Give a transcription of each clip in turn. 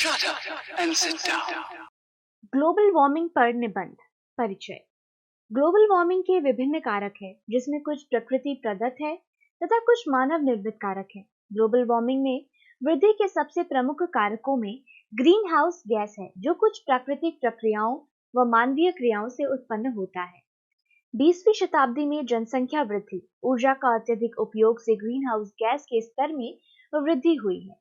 Shut up and sit down. Global warming पर निबंध परिचय। ग्लोबल वार्मिंग के विभिन्न कारक हैं, जिसमें कुछ प्रकृति प्रदत्त है तथा कुछ मानव निर्मित कारक हैं। ग्लोबल वार्मिंग में वृद्धि के सबसे प्रमुख कारकों में ग्रीन हाउस गैस है, जो कुछ प्राकृतिक प्रक्रियाओं व मानवीय क्रियाओं से उत्पन्न होता है। 20वीं शताब्दी में जनसंख्या वृद्धि, ऊर्जा का अत्यधिक उपयोग से ग्रीन हाउस गैस के स्तर में वृद्धि हुई है।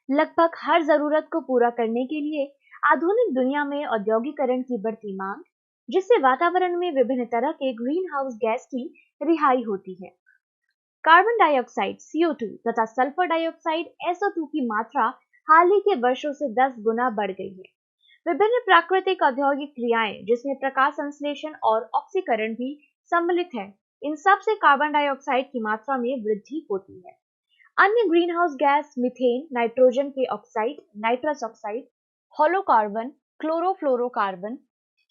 लगभग हर जरूरत को पूरा करने के लिए आधुनिक दुनिया में औद्योगिकरण की बढ़ती मांग, जिससे वातावरण में विभिन्न तरह के ग्रीन हाउस गैस की रिहाई होती है। कार्बन डाइऑक्साइड CO2 तथा सल्फर डाइऑक्साइड SO2 की मात्रा हाल ही के वर्षों से 10 गुना बढ़ गई है। विभिन्न प्राकृतिक औद्योगिक क्रियाएं, जिसमें प्रकाश संश्लेषण और ऑक्सीकरण भी सम्मिलित है, इन सब से कार्बन डाइऑक्साइड की मात्रा में वृद्धि होती है। अन्य green house gas methane, nitrogen के oxide, nitrous oxide, halocarbon, chlorofluorocarbon,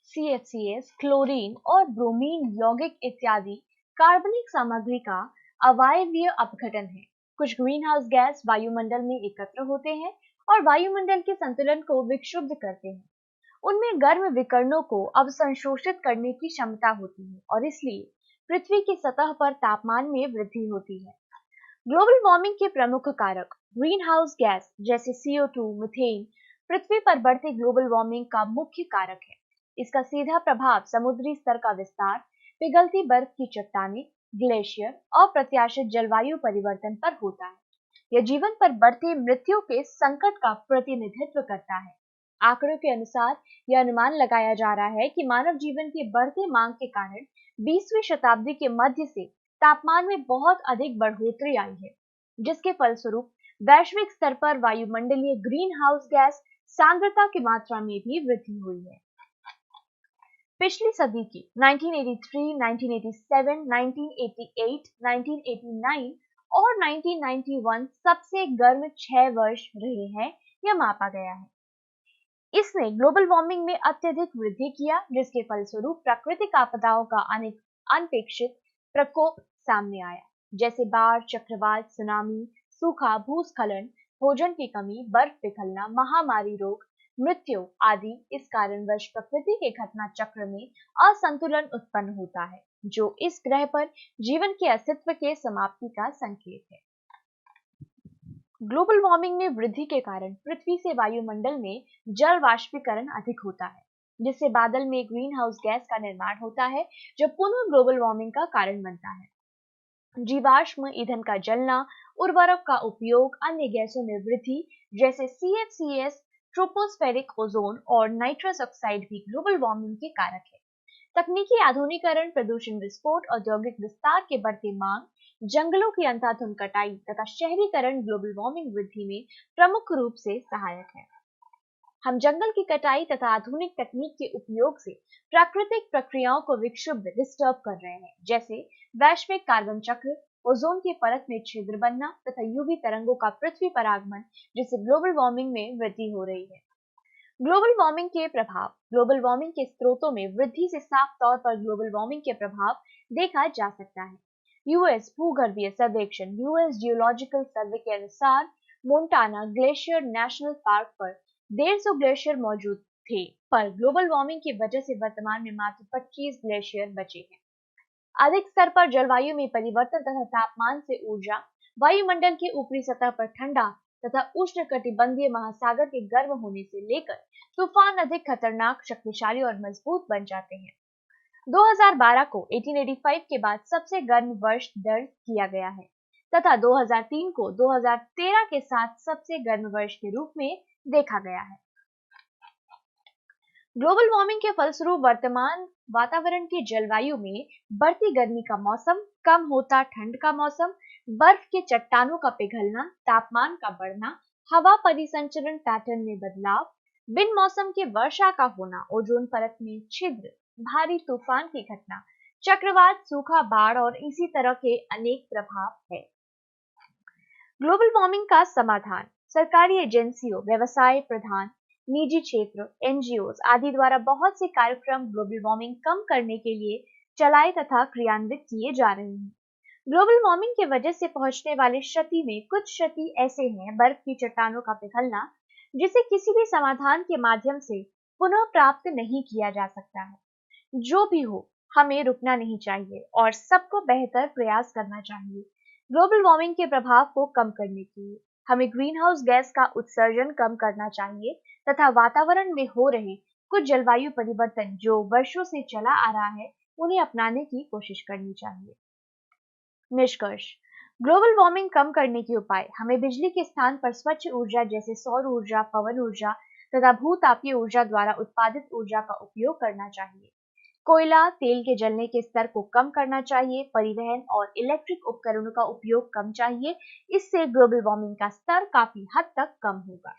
CFCs, chlorine और ब्रोमीन यौगिक इत्यादि कार्बनिक सामग्री का अवायवीय अपघटन है। कुछ ग्रीन हाउस गैस वायुमंडल में एकत्र होते हैं और वायुमंडल के संतुलन को विक्षुब्ध करते हैं। उनमें गर्म विकरणों को अवसंशोषित करने की क्षमता होती है और इसलिए पृथ्वी की सतह पर तापमान में वृद्धि होती है। ग्लोबल वार्मिंग के प्रमुख कारक ग्रीन हाउस गैस जैसे CO2, मीथेन पृथ्वी पर बढ़ते ग्लोबल वार्मिंग का मुख्य कारक है। इसका सीधा प्रभाव समुद्री स्तर का विस्तार, पिघलती बर्फ की चट्टानें, ग्लेशियर, अप्रत्याशित जलवायु परिवर्तन पर होता है। यह जीवन पर बढ़ते मृत्यु के संकट का प्रतिनिधित्व करता है। आंकड़ों के अनुसार यह अनुमान लगाया जा रहा है कि मानव जीवन की बढ़ती मांग के कारण 20वीं शताब्दी के मध्य से तापमान में बहुत अधिक बढ़ोतरी आई है, जिसके फलस्वरूप वैश्विक स्तर पर वायुमंडलीय ग्रीन हाउस गैस सांद्रता की मात्रा में भी वृद्धि हुई है। पिछली सदी की 1983, 1987, 1988, 1989 और 1991 सबसे गर्म 6 वर्ष रहे हैं, यह मापा गया है। इसने ग्लोबल वार्मिंग में अत्यधिक वृद्धि किया, जिसके फलस्वरूप प्राकृतिक आपदाओं का अनपेक्षित प्रकोप सामने आया, जैसे बाढ़, चक्रवात, सुनामी, सूखा, भूस्खलन, भोजन की कमी, बर्फ पिघलना, महामारी रोग, मृत्यु आदि। इस कारणवश प्रकृति के घटना चक्र में असंतुलन उत्पन्न होता है, जो इस ग्रह पर जीवन के अस्तित्व के समाप्ति का संकेत है। ग्लोबल वार्मिंग में वृद्धि के कारण पृथ्वी से वायुमंडल में जल वाष्पीकरण अधिक होता है, जिससे बादल में ग्रीन हाउस गैस का निर्माण होता है, जो पुनः ग्लोबल वार्मिंग का कारण बनता है। जीवाश्म ईंधन का जलना, उर्वरक का उपयोग, अन्य गैसों में वृद्धि जैसे CFCs, ट्रोपोस्फेरिक ओजोन और नाइट्रस ऑक्साइड भी ग्लोबल वार्मिंग के कारक है। तकनीकी आधुनिकीकरण, प्रदूषण विस्फोट, औद्योगिक विस्तार के बढ़ती मांग, जंगलों की अंधाधुंध कटाई तथा शहरीकरण ग्लोबल वार्मिंग वृद्धि में प्रमुख रूप से सहायक है। हम जंगल की कटाई तथा आधुनिक तकनीक के उपयोग से प्राकृतिक प्रक्रियाओं को विक्षुब्ध डिस्टर्ब कर रहे हैं, जैसे वैश्विक कार्बन चक्र, ओजोन के परत में छिद्र बनना तथा UV तरंगों का पृथ्वी पर आगमन, जिससे ग्लोबल वार्मिंग में वृद्धि हो रही है। ग्लोबल वार्मिंग के प्रभाव। ग्लोबल वार्मिंग के स्रोतों में वृद्धि से साफ तौर पर ग्लोबल वार्मिंग के प्रभाव देखा जा सकता है। US भूगर्भीय सर्वेक्षण US जियोलॉजिकल सर्वे के अनुसार मोंटाना ग्लेशियर नेशनल पार्क पर 150 ग्लेशियर मौजूद थे, पर ग्लोबल वार्मिंग की वजह से वर्तमान में मात्र 25 ग्लेशियर बचे हैं। अधिक स्तर पर जलवायु में परिवर्तन तथा तापमान से ऊर्जा, वायुमंडल की ऊपरी सतह पर ठंडा तथा उष्णकटिबंधीय महासागर के गर्म होने से लेकर तूफान अधिक खतरनाक, शक्तिशाली और मजबूत बन जाते हैं। 2012 को 1885 के बाद सबसे गर्म वर्ष दर्ज किया गया है तथा 2003 को 2013 के साथ सबसे गर्म वर्ष के रूप में देखा गया है। ग्लोबल वार्मिंग के फलस्वरूप वर्तमान वातावरण की जलवायु में बढ़ती गर्मी का मौसम, कम होता ठंड का मौसम, बर्फ के चट्टानों का पिघलना, तापमान का बढ़ना, हवा परिसंचरण पैटर्न में बदलाव, बिन मौसम के वर्षा का होना, ओजोन परत में छिद्र, भारी तूफान की घटना, चक्रवात, सूखा, बाढ़ और इसी तरह के अनेक प्रभाव है। ग्लोबल वार्मिंग का समाधान। सरकारी एजेंसियों, व्यवसाय प्रधान, निजी क्षेत्र, NGOs आदि द्वारा बहुत से कार्यक्रम ग्लोबल वार्मिंग कम करने के लिए चलाए तथा क्रियान्वित किए जा रहे हैं। ग्लोबल वार्मिंग की वजह से पहुंचने वाले क्षति में कुछ क्षति ऐसे हैं: बर्फ की चट्टानों का पिघलना, जिसे किसी भी समाधान के माध्यम से पुनः प्राप्त नहीं किया जा सकता है। जो भी हो, हमें रुकना नहीं चाहिए और सबको बेहतर प्रयास करना चाहिए ग्लोबल वार्मिंग के प्रभाव को कम करने के लिए। हमें ग्रीन हाउस गैस का उत्सर्जन कम करना चाहिए तथा वातावरण में हो रहे कुछ जलवायु परिवर्तन जो वर्षों से चला आ रहा है, उन्हें अपनाने की कोशिश करनी चाहिए। निष्कर्ष: ग्लोबल वार्मिंग कम करने के उपाय: हमें बिजली के स्थान पर स्वच्छ ऊर्जा जैसे सौर ऊर्जा, पवन ऊर्जा तथा भूतापीय ऊर्जा द्वारा उत्पादित ऊर्जा का उपयोग करना चाहिए। कोयला, तेल के जलने के स्तर को कम करना चाहिए। परिवहन और इलेक्ट्रिक उपकरणों का उपयोग कम चाहिए। इससे ग्लोबल वार्मिंग का स्तर काफी हद तक कम होगा।